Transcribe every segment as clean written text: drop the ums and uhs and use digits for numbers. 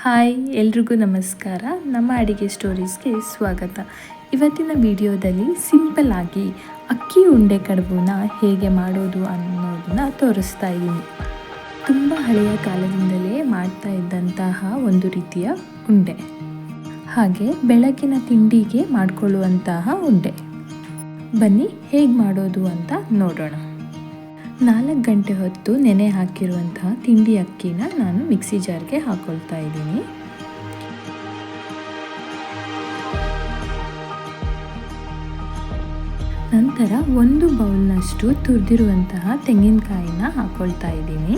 Hi ಎಲ್ರಿಗೂ ನಮಸ್ಕಾರ. ನಮ್ಮ ಅಡಿಗೆ ಸ್ಟೋರೀಸ್ಗೆ ಸ್ವಾಗತ. ಇವತ್ತಿನ ವಿಡಿಯೋದಲ್ಲಿ ಸಿಂಪಲ್ ಆಗಿ ಅಕ್ಕಿ ಉಂಡೆ ಕಡುಬುನ ಹೇಗೆ ಮಾಡೋದು ಅನ್ನೋದನ್ನ ತೋರಿಸ್ತಾ ಇದ್ದೀನಿ. ತುಂಬ ಹಳೆಯ ಕಾಲದಿಂದಲೇ ಮಾಡ್ತಾ ಇದ್ದಂತಹ ಒಂದು ರೀತಿಯ ಉಂಡೆ, ಹಾಗೆ ಬೆಳಗಿನ ತಿಂಡಿಗೆ ಮಾಡಿಕೊಳ್ಳುವಂತಹ ಉಂಡೆ. ಬನ್ನಿ ಹೇಗೆ ಮಾಡೋದು ಅಂತ ನೋಡೋಣ. 4 ಗಂಟೆ ಹೊತ್ತು ನೆನೆ ಹಾಕಿರುವಂತಹ ತಿಂಡಿ ಅಕ್ಕಿನ ನಾನು ಮಿಕ್ಸಿ ಜಾರ್ಗೆ ಹಾಕೊಳ್ತಾ ಇದ್ದೀನಿ. ನಂತರ 1 ಬೌಲ್ನಷ್ಟು ತುರಿದಿರುವಂತಹ ತೆಂಗಿನಕಾಯಿನ ಹಾಕೊಳ್ತಾ ಇದ್ದೀನಿ.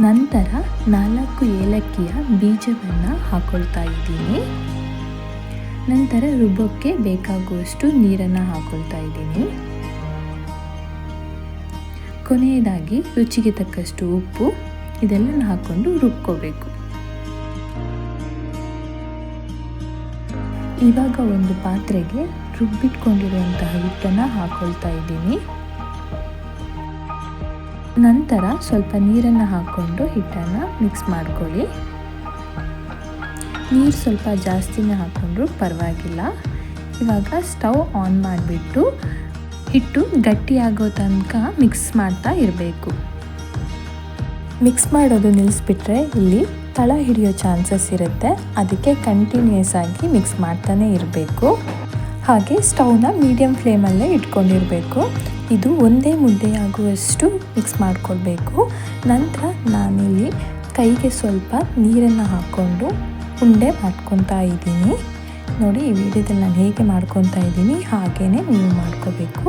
ನಂತರ 4 ಏಲಕ್ಕಿಯ ಬೀಜವನ್ನು ಹಾಕೊಳ್ತಾ ಇದ್ದೀನಿ. ನಂತರ ರುಬ್ಬೋಕ್ಕೆ ಬೇಕಾಗುವಷ್ಟು ನೀರನ್ನು ಹಾಕೊಳ್ತಾ ಇದ್ದೀನಿ. ಕೊನೆಯದಾಗಿ ರುಚಿಗೆ ತಕ್ಕಷ್ಟು ಉಪ್ಪು, ಇದೆಲ್ಲ ಹಾಕೊಂಡು ರುಬ್ಕೋಬೇಕು. ಇವಾಗ ಒಂದು ಪಾತ್ರೆಗೆ ರುಬ್ಬಿಟ್ಕೊಂಡಿರುವಂತಹ ಹಿಟ್ಟನ್ನು ಹಾಕೊಳ್ತಾ ಇದ್ದೀನಿ. ನಂತರ ಸ್ವಲ್ಪ ನೀರನ್ನು ಹಾಕ್ಕೊಂಡು ಹಿಟ್ಟನ್ನು ಮಿಕ್ಸ್ ಮಾಡ್ಕೊಳ್ಳಿ. ನೀರು ಸ್ವಲ್ಪ ಜಾಸ್ತಿನೇ ಹಾಕ್ಕೊಂಡ್ರು ಪರವಾಗಿಲ್ಲ. ಇವಾಗ ಸ್ಟವ್ ಆನ್ ಮಾಡಿಬಿಟ್ಟು ಹಿಟ್ಟು ಗಟ್ಟಿಯಾಗೋ ತನಕ ಮಿಕ್ಸ್ ಮಾಡ್ತಾ ಇರಬೇಕು. ಮಿಕ್ಸ್ ಮಾಡೋದು ನಿಲ್ಲಿಸ್ಬಿಟ್ರೆ ಇಲ್ಲಿ ತಳ ಹಿಡಿಯೋ ಚಾನ್ಸಸ್ ಇರುತ್ತೆ. ಅದಕ್ಕೆ ಕಂಟಿನ್ಯೂಸ್ ಆಗಿ ಮಿಕ್ಸ್ ಮಾಡ್ತಾನೆ ಇರಬೇಕು. ಹಾಗೆ ಸ್ಟವ್ನ ಮೀಡಿಯಮ್ ಫ್ಲೇಮಲ್ಲೇ ಇಟ್ಕೊಂಡಿರಬೇಕು. ಇದು ಒಂದೇ ಮುದ್ದೆ ಆಗುವಷ್ಟು ಮಿಕ್ಸ್ ಮಾಡ್ಕೊಳ್ಬೇಕು. ನಂತರ ನಾನಿಲ್ಲಿ ಕೈಗೆ ಸ್ವಲ್ಪ ನೀರನ್ನು ಹಾಕ್ಕೊಂಡು ಉಂಡೆ ಮಾಡ್ಕೊತಾ ಇದ್ದೀನಿ. ನೋಡಿ, ಈ ವಿಡಿಯೋದಲ್ಲಿ ನಾನು ಹೇಗೆ ಮಾಡ್ಕೊತಾ ಇದ್ದೀನಿ ಹಾಗೇ ನೀವು ಮಾಡ್ಕೋಬೇಕು.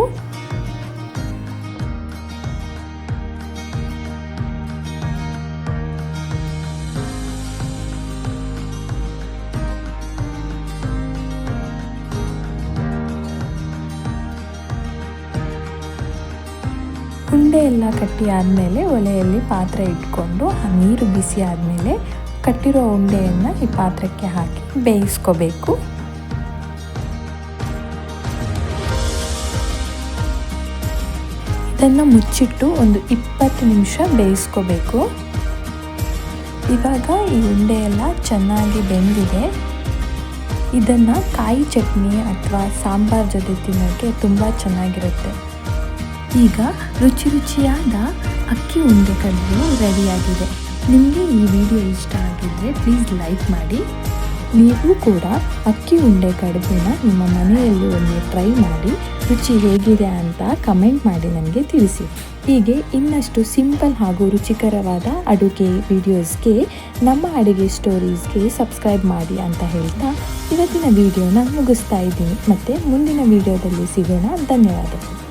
ಉಂಡೆ ಎಲ್ಲ ಕಟ್ಟಿ ಆದಮೇಲೆ ಒಲೆಯಲ್ಲಿ ಪಾತ್ರೆ ಇಟ್ಕೊಂಡು ಆ ನೀರು ಬಿಸಿ ಆದಮೇಲೆ ಕಟ್ಟಿರೋ ಉಂಡೆಯನ್ನು ಈ ಪಾತ್ರಕ್ಕೆ ಹಾಕಿ ಬೇಯಿಸ್ಕೋಬೇಕು. ಇದನ್ನು ಮುಚ್ಚಿಟ್ಟು ಒಂದು 20 ನಿಮಿಷ ಬೇಯಿಸ್ಕೋಬೇಕು. ಇವಾಗ ಈ ಉಂಡೆ ಎಲ್ಲ ಚೆನ್ನಾಗಿ ಬೆಂದಿದೆ. ಇದನ್ನು ಕಾಯಿ ಚಟ್ನಿ ಅಥವಾ ಸಾಂಬಾರ್ ಜೊತೆ ತಿನ್ನೋಕ್ಕೆ ತುಂಬ ಚೆನ್ನಾಗಿರುತ್ತೆ. ಈಗ ರುಚಿಯಾದ ಅಕ್ಕಿ ಉಂಡೆ ಕಡುಬು ರೆಡಿಯಾಗಿದೆ. ನಿಮಗೆ ಈ ವಿಡಿಯೋ ಇಷ್ಟ ಆಗಿದ್ದರೆ ಪ್ಲೀಸ್ ಲೈಕ್ ಮಾಡಿ. ನೀವು ಕೂಡ ಅಕ್ಕಿ ಉಂಡೆ ಕಡುಬುನ ನಿಮ್ಮ ಮನೆಯಲ್ಲಿ ಒಮ್ಮೆ ಟ್ರೈ ಮಾಡಿ ರುಚಿ ಹೇಗಿದೆ ಅಂತ ಕಮೆಂಟ್ ಮಾಡಿ ನನಗೆ ತಿಳಿಸಿ. ಹೀಗೆ ಇನ್ನಷ್ಟು ಸಿಂಪಲ್ ಹಾಗೂ ರುಚಿಕರವಾದ ಅಡುಗೆ ವಿಡಿಯೋಸ್ಗೆ ನಮ್ಮ ಅಡುಗೆ ಸ್ಟೋರೀಸ್ಗೆ ಸಬ್ಸ್ಕ್ರೈಬ್ ಮಾಡಿ ಅಂತ ಹೇಳ್ತಾ ಇವತ್ತಿನ ವಿಡಿಯೋನ ಮುಗಿಸ್ತಾ ಇದ್ದೀನಿ. ಮತ್ತು ಮುಂದಿನ ವಿಡಿಯೋದಲ್ಲಿ ಸಿಗೋಣ. ಧನ್ಯವಾದಗಳು.